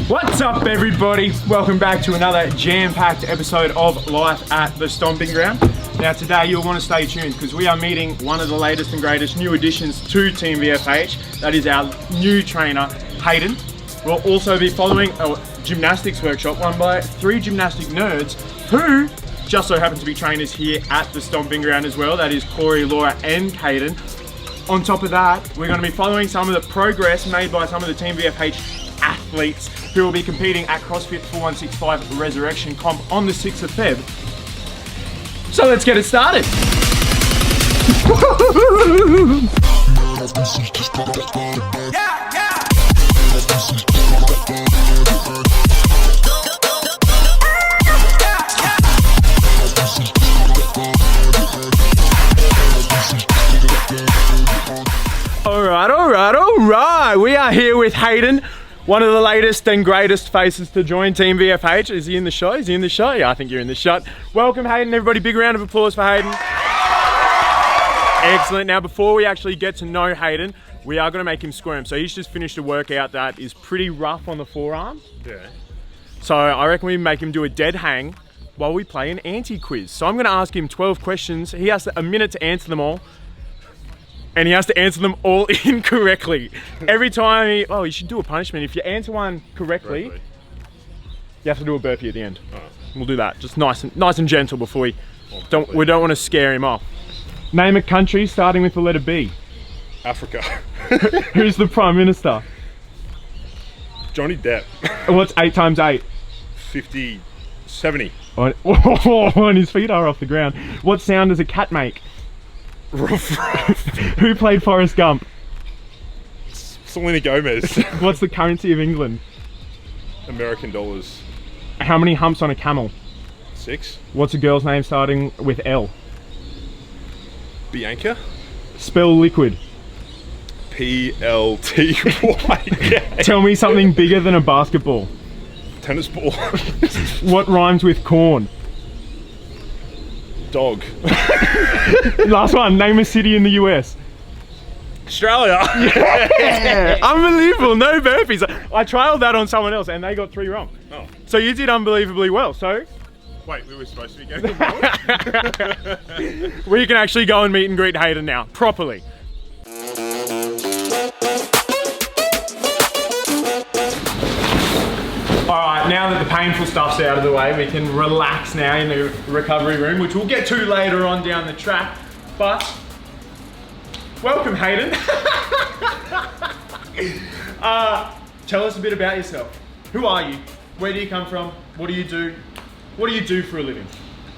What's up, everybody? Welcome back to another jam-packed episode of Life at the Stomping Ground. Now today you'll want to stay tuned because we are meeting one of the latest and greatest new additions to Team VFH. That is our new trainer, Hayden. We'll also be following a gymnastics workshop run by 3 gymnastic nerds who just so happen to be trainers here at the Stomping Ground as well. That is Corey, Laura and Hayden. On top of that, we're going to be following some of the progress made by some of the Team VFH athletes who will be competing at Crossfit 4165 Resurrection Comp on the 6th of Feb. So let's get it started. All right. We are here with Hayden, one of the latest and greatest faces to join Team VFH. Is he in the shot? Yeah, I think you're in the shot. Welcome, Hayden. Everybody, big round of applause for Hayden. Excellent. Now, before we actually get to know Hayden, we are going to make him squirm. So he's just finished a workout that is pretty rough on the forearms. Yeah. So I reckon we make him do a dead hang while we play an anti-quiz. So I'm going to ask him 12 questions. He has a minute to answer them all. And he has to answer them all incorrectly. Every time you should do a punishment. If you answer one correctly, you have to do a burpee at the end. Right. We'll do that, just nice and gentle before we don't want to scare him off. Name a country starting with the letter B. Africa. Who's the Prime Minister? Johnny Depp. What's 8 times 8? 50, 70. And his feet are off the ground. What sound does a cat make? Ruff, ruff. Who played Forrest Gump? Selena Gomez. What's the currency of England? American dollars. How many humps on a camel? 6. What's a girl's name starting with L? Bianca. Spell liquid. PLTY. Tell me something bigger than a basketball. Tennis ball. What rhymes with corn? Dog. Last one, name a city in the US. Australia. Yeah. Unbelievable, no burpees. I trialed that on someone else and they got 3 wrong. Oh. So you did unbelievably well, so. Wait, we were supposed to be going forward? We can actually go and meet and greet Hayden now, properly. Alright, now that the painful stuff's out of the way, we can relax now in the recovery room, which we'll get to later on down the track. But, welcome Hayden. Tell us a bit about yourself. Who are you? Where do you come from? What do you do? What do you do for a living?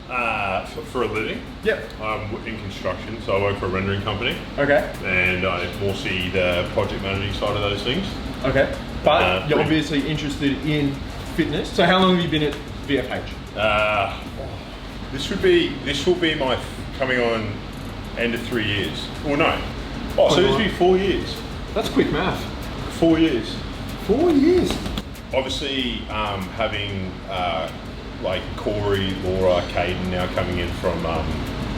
For a living? Yep. I'm in construction, so I work for a rendering company. Okay. And I more see the project managing side of those things. Okay. But you're obviously interested in fitness. So how long have you been at VFH? This will be my coming on end of 3 years. Well, no. So this will be 4 years. That's quick math. 4 years. 4 years. Obviously, having like Corey, Laura, Hayden now coming in from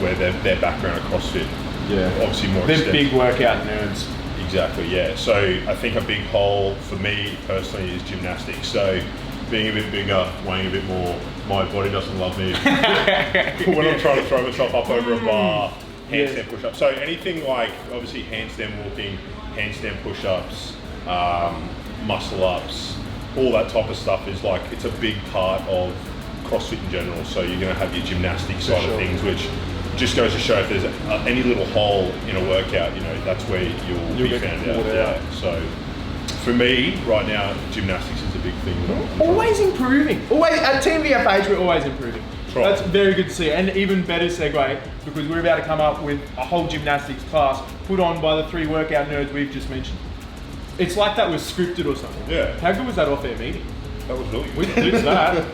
where their background at CrossFit. Yeah. Obviously more. They're big workout nerds. Exactly, yeah. So I think a big hole for me personally is gymnastics. So being a bit bigger, weighing a bit more, my body doesn't love me when I'm trying to throw myself up over a bar, handstand push-ups. So anything like obviously handstand walking, handstand push-ups, muscle-ups, all that type of stuff is like, it's a big part of CrossFit in general. So you're going to have your gymnastics side of things, which just goes to show if there's any little hole in a workout, that's where you'll be found out. Yeah. So for me, right now, gymnastics is a big thing. Always improving. Always at Team VFH, we're always improving. Right. That's very good to see, and even better segue because we're about to come up with a whole gymnastics class put on by the 3 workout nerds we've just mentioned. It's like that was scripted or something. Yeah. How good was that off-air meeting? That was really good. We did that.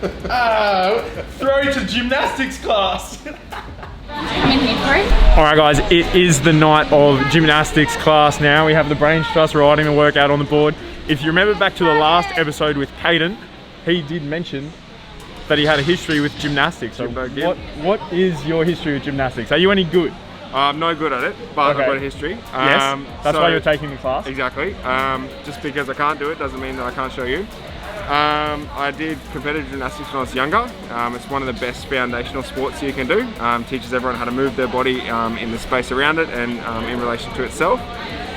Throw to gymnastics class. Alright guys, it is the night of gymnastics class now. We have the brain trust riding the workout on the board. If you remember back to the last episode with Hayden, he did mention that he had a history with gymnastics. So what is your history with gymnastics? Are you any good? I'm no good at it, but Okay. I've got a history. Yes, that's why you're taking the class. Exactly. Just because I can't do it doesn't mean that I can't show you. I did competitive gymnastics when I was younger. It's one of the best foundational sports you can do. Teaches everyone how to move their body in the space around it and in relation to itself.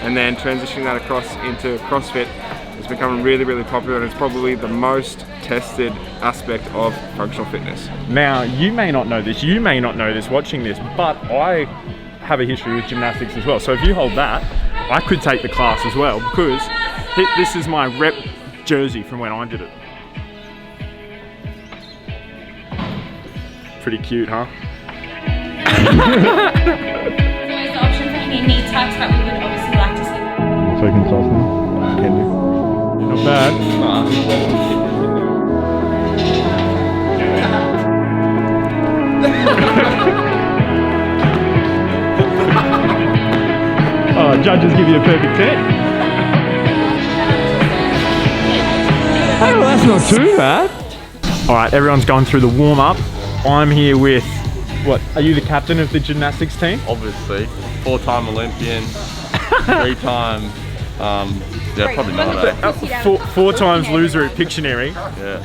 And then transitioning that across into CrossFit has become really, really popular, and it's probably the most tested aspect of functional fitness. Now, you may not know this watching this, but I have a history with gymnastics as well. So if you hold that, I could take the class as well, because this is my rep jersey from when I did it. Pretty cute, huh? There is the option for hanging knee tucks, but we would obviously like to see them. So you can toss them. Can you? Not bad. Oh, judges give you a perfect 10. Oh, well, that's not too bad. All right, everyone's gone through the warm-up. I'm here with, what, are you the captain of the gymnastics team? Obviously, 4-time Olympian, 3-time, yeah, probably not that. Four times loser at Pictionary. Yeah.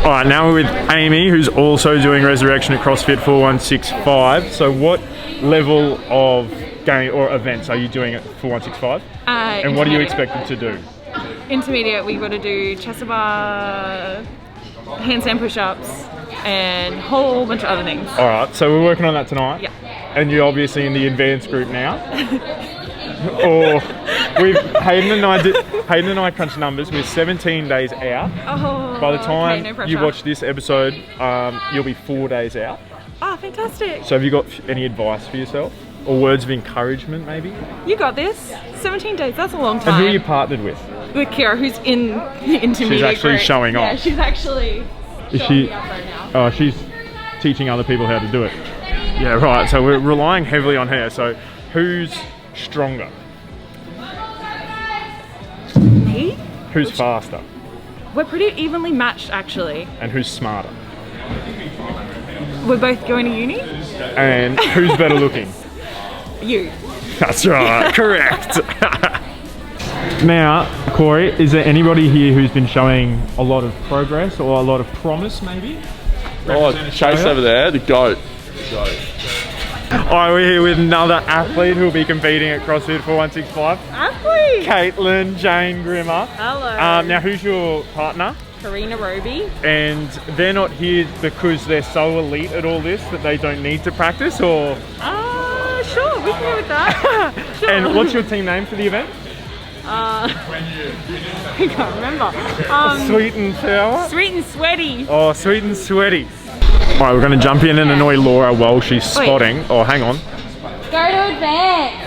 All right, now we're with Amy, who's also doing Resurrection at CrossFit 4165. So what level of game or events are you doing at 4165? And what are you expected to do? Intermediate, we've got to do chest to bar, handstand push-ups, and a whole bunch of other things. All right, so we're working on that tonight. Yeah. And you're obviously in the advanced group now. Or Hayden and I crunched numbers. We're 17 days out. Oh, By the time okay, no you watch this episode, you'll be 4 days out. Oh, fantastic. So have you got any advice for yourself? Or words of encouragement, maybe? You got this. 17 days, that's a long time. And who are you partnered with? With Kira, who's in the intermediate She's actually group. showing off. Yeah, she's actually showing me up right now. Oh, she's teaching other people how to do it. Yeah, right. So we're relying heavily on her. So who's stronger? Me? Who's faster? We're pretty evenly matched, actually. And who's smarter? We're both going to uni? And who's better looking? You. That's right, correct. Now, Corey, is there anybody here who's been showing a lot of progress or a lot of promise, maybe? Oh, Chase over there, the GOAT. Alright, we're here with another athlete who will be competing at CrossFit 4165. Athlete! Caitlin Jane Grimmer. Hello. Now, who's your partner? Karina Roby. And they're not here because they're so elite at all this that they don't need to practice, or? Sure, we can go with that. Sure. And what's your team name for the event? I can't remember. Sweet and sour? Sweet and sweaty. Oh, sweet and sweaty. Alright, we're going to jump in and annoy Laura while she's spotting. Oh, hang on. Go to advance.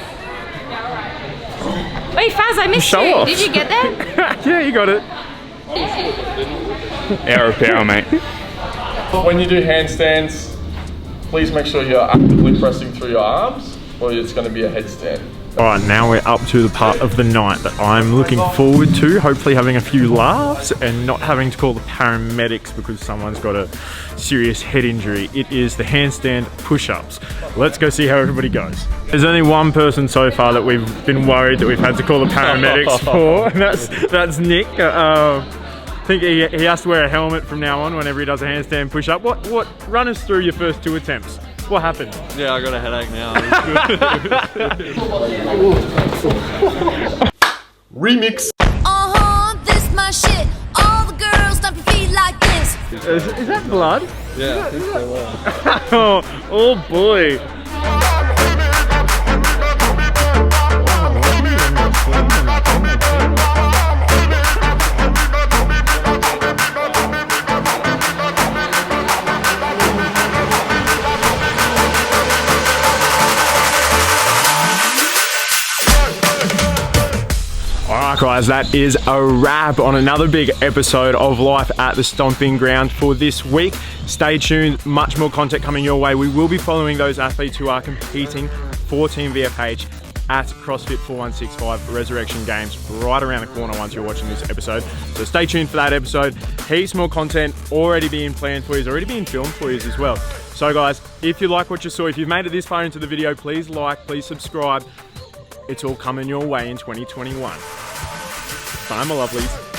Wait, Faz, I missed Show you. off. Did you get that? Yeah, you got it. Hour of power, mate. When you do handstands, please make sure you're actively pressing through your arms, or it's going to be a headstand. Alright, now we're up to the part of the night that I'm looking forward to, hopefully having a few laughs and not having to call the paramedics because someone's got a serious head injury. It is the handstand push-ups. Let's go see how everybody goes. There's only one person so far that we've been worried that we've had to call the paramedics for, and that's Nick. I think he has to wear a helmet from now on whenever he does a handstand push-up. What? Run us through your first 2 attempts. What happened? Yeah, I got a headache now. Remix. This my shit. All the girls stomp your feet like this. Is that blood? Yeah, Oh boy. Guys, that is a wrap on another big episode of Life at the Stomping Ground for this week. Stay tuned, much more content coming your way. We will be following those athletes who are competing for Team VFH at CrossFit 4165 Resurrection Games right around the corner once you're watching this episode. So stay tuned for that episode. Heaps more content already being planned for you, already being filmed for you as well. So guys, if you like what you saw, if you've made it this far into the video, please like, please subscribe. It's all coming your way in 2021. Bye, my lovelies.